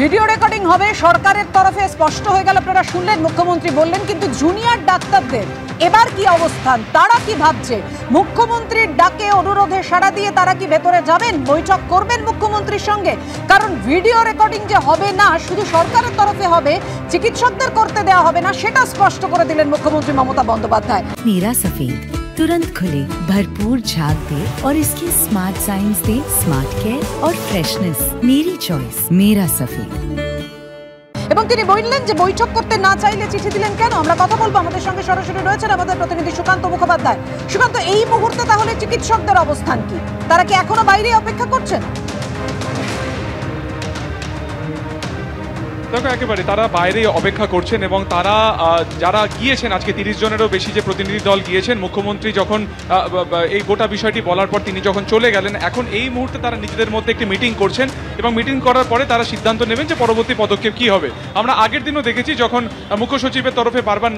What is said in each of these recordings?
Video recording হবে সরকারের তরফে স্পষ্ট হয়ে গেল। আপনারা শুনলেন, মুখ্যমন্ত্রী বললেন, কিন্তু জুনিয়র ডাক্তারদের এবার কি অবস্থান, তারা কি ভাবছে? মুখ্যমন্ত্রীর ডাকে অনুরোধে সাড়া দিয়ে তারা কি ভেতরে যাবেন, বৈঠক করবেন মুখ্যমন্ত্রীর সঙ্গে? কারণ ভিডিও রেকর্ডিং যে হবে না, শুধু সরকারের তরফে হবে, চিকিৎসকদের করতে দেওয়া হবে না, সেটা স্পষ্ট করে দিলেন মুখ্যমন্ত্রী মমতা বন্দ্যোপাধ্যায়। नीरा सफेद तुरंत खुले, भरपूर झाग दे और इसकी स्मार्ट साइंस दे स्मार्ट केयर और फ्रेशनेस। मेरी चॉइस मेरा सफेद। এবং তিনি বললেন যে বৈঠক করতে না চাইলে চিঠি দিলেন কেন? আমরা কথা বলবো, আমাদের সঙ্গে সরাসরি রয়েছেন আমাদের প্রতিনিধি সুকান্ত মুখোপাধ্যায়। সুকান্ত, এই মুহূর্তে তাহলে চিকিৎসকদের অবস্থান কি? তারা কি এখনো বাইরে অপেক্ষা করছেন? দেখো, একেবারে তারা বাইরে অপেক্ষা করছেন এবং তারা যারা গিয়েছেন, আজকে 30 জনেরও বেশি যে প্রতিনিধি দল গিয়েছেন, মুখ্যমন্ত্রী যখন এই গোটা বিষয়টি বলার পর তিনি যখন চলে গেলেন, এখন এই মুহূর্তে তারা নিজেদের মধ্যে একটি মিটিং করছেন এবং মিটিং করার পরে তারা সিদ্ধান্ত নেবেন যে পরবর্তী পদক্ষেপ কি হবে। আমরা আগের দিনও দেখেছি যখন মুখ্য সচিবের তরফে বারবার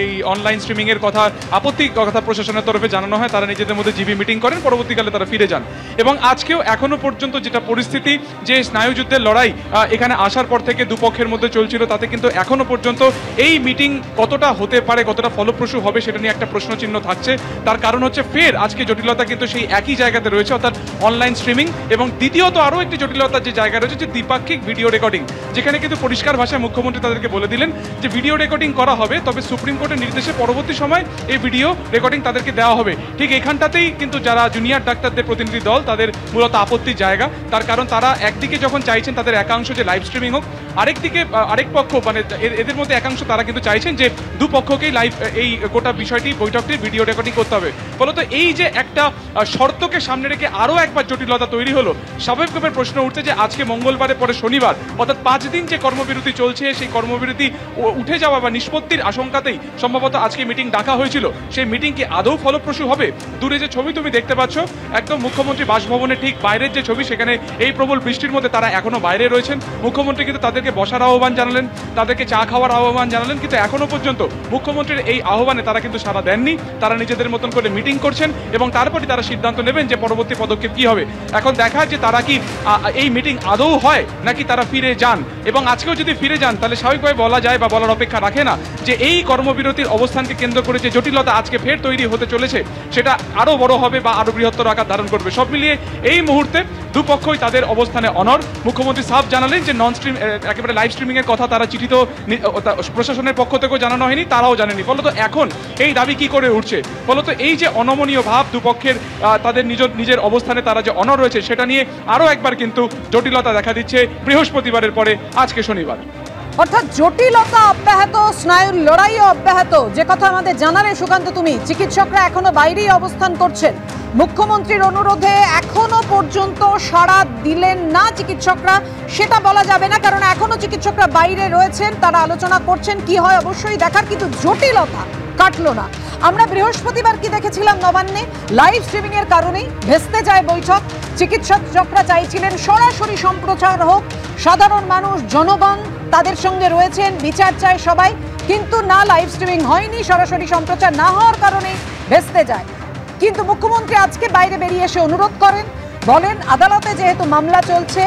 এই অনলাইন স্ট্রিমিংয়ের কথা, আপত্তির কথা প্রশাসনের তরফে জানানো হয়, তারা নিজেদের মধ্যে জিবি মিটিং করেন, পরবর্তীকালে তারা ফিরে যান। এবং আজকেও এখনো পর্যন্ত যেটা পরিস্থিতি, যে স্নায়ুযুদ্ধের লড়াই এখানে আসার পর থেকে দুপক্ষের মধ্যে চলছিল, তাতে কিন্তু এখনো পর্যন্ত এই মিটিং কতটা হতে পারে, কতটা ফলপ্রসূ হবে, সেটা নিয়ে একটা প্রশ্নচিহ্ন থাকছে। তার কারণ হচ্ছে ফের আজকে জটিলতা কিন্তু সেই একই জায়গাতে রয়েছে, অর্থাৎ অনলাইন স্ট্রিমিং। এবং দ্বিতীয়ত আরও একটি জটিলতার যে জায়গা রয়েছে, যে দ্বিপাক্ষিক ভিডিও রেকর্ডিং, যেখানে কিন্তু পরিষ্কার ভাষায় মুখ্যমন্ত্রী তাদেরকে বলে দিলেন যে ভিডিও রেকর্ডিং করা হবে, তবে সুপ্রিম কোর্টের নির্দেশে পরবর্তী সময় এই ভিডিও রেকর্ডিং তাদেরকে দেওয়া হবে। ঠিক এখানটাতেই কিন্তু যারা জুনিয়র ডাক্তারদের প্রতিনিধি দল, তাদের মূলত আপত্তির জায়গা। তার কারণ তারা একদিকে যখন চাইছেন তাদের একাংশ যে লাইভ স্ট্রিমিং হোক, আরেকদিকে আরেক পক্ষ, মানে এদের মধ্যে একাংশ তারা কিন্তু চাইছেন যে দুপক্ষকেই লাইভ এই গোটা বিষয়টি, বৈঠকটির ভিডিও রেকর্ডিং করতে হবে। ফলত এই যে একটা শর্তকে সামনে রেখে আরও একবার জটিলতা তৈরি হলো। স্বাভাবিকভাবে প্রশ্ন উঠছে যে আজকে মঙ্গলবারের পরে শনিবার, অর্থাৎ 5 দিন যে কর্মবিরতি চলছে, সেই কর্মবিরতি উঠে যাওয়া বা নিষ্পত্তির আশঙ্কাতেই সম্ভবত আজকে মিটিং ডাকা হয়েছিল। সেই মিটিং কি আদৌ ফলপ্রসূ হবে? দূরে যে ছবি তুমি দেখতে পাচ্ছ, একদম মুখ্যমন্ত্রী বাসভবনের ঠিক বাইরের যে ছবি, সেখানে এই প্রবল বৃষ্টির মধ্যে তারা এখনো বাইরে রয়েছেন। মুখ্যমন্ত্রী কিন্তু তাদেরকে বসার আহ্বান জানালেন, তাদেরকে চা খাওয়ার আহ্বান জানালেন, কিন্তু এখনো পর্যন্ত মুখ্যমন্ত্রীর এই আহ্বানে তারা কিন্তু সাড়া দেননি। তারা নিজেদের মতন করে মিটিং করছেন এবং তারপরে তারা সিদ্ধান্ত নেবেন যে পরবর্তী পদক্ষেপ কি হবে। এখন দেখা যে তারা কি এই মিটিং আদৌ হয় নাকি তারা ফিরে যান। এবং আজকেও যদি ফিরে যান, তাহলে স্বাভাবিকভাবে বলা যায় বা বলার অপেক্ষা রাখে না যে এই কর্মবিরতির অবস্থানকে কেন্দ্র করে যে জটিলতা আজকে ফের তৈরি হতে চলেছে, সেটা আরও বড় হবে বা আরও বৃহত্তর আকার ধারণ করবে। সব মিলিয়ে এই মুহূর্তে দুপক্ষই তাদের অবস্থানে অনড়। মুখ্যমন্ত্রী সাফ জানালেন যে নন স্ট্রিম, একেবারে লাইভ স্ট্রিমিং এর কথা তারা চিঠি তো প্রশাসনের পক্ষ থেকেও জানানো হয়নি, তারাও জানেনি। ফলত এখন এই দাবি কি করে উঠছে? ফলত এই যে অনমনীয় ভাব দুপক্ষের, তাদের নিজের অবস্থানে তারা যে অনড় রয়েছে, সেটা নিয়ে আরও একবার কিন্তু জটিলতা দেখা দিচ্ছে বৃহস্পতিবারের পরে আজকে শনিবার। অর্থাৎ জটিলতা অব্যাহত, স্নায়ুর লড়াইও অব্যাহত। যে কথা আমাদের জানালে সুকান্ত তুমি, চিকিৎসকরা এখনো বাইরেই অবস্থান করছেন। মুখ্যমন্ত্রীর অনুরোধে এখনো পর্যন্ত সাড়া দিলেন না চিকিৎসকরা, সেটা বলা যাবে না, কারণ এখনো চিকিৎসকরা বাইরে রয়েছেন, তারা আলোচনা করছেন। কি হয় অবশ্যই দেখার, কিন্তু জটিলতা কাটলো না। আমরা বৃহস্পতিবার কি দেখেছিলাম নবান্নে, লাইভ স্ট্রিমিং এর কারণেই ভেস্তে যায় বৈঠক। চিকিৎসকরা চাইছিলেন সরাসরি সম্প্রচার হোক, সাধারণ মানুষ, জনগণ তাদের সঙ্গে রয়েছেন, বিচার চায় সবাই, কিন্তু না, লাইভ স্ট্রিমিং হয়নি, সরাসরি সম্প্রচার না হওয়ার কারণে ভেস্তে যায়। কিন্তু মুখ্যমন্ত্রী আজকে বাইরে বেরিয়ে এসে অনুরোধ করেন, বলেন আদালতে যেহেতু মামলা চলছে,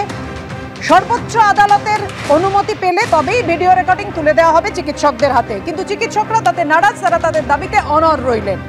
সর্বোচ্চ আদালতের অনুমতি পেলে তবেই ভিডিও রেকর্ডিং তুলে দেওয়া হবে চিকিৎসকদের হাতে। কিন্তু চিকিৎসকরা তাতে নারাজ, তারা তাদের দাবিতে অনড় রইলেন।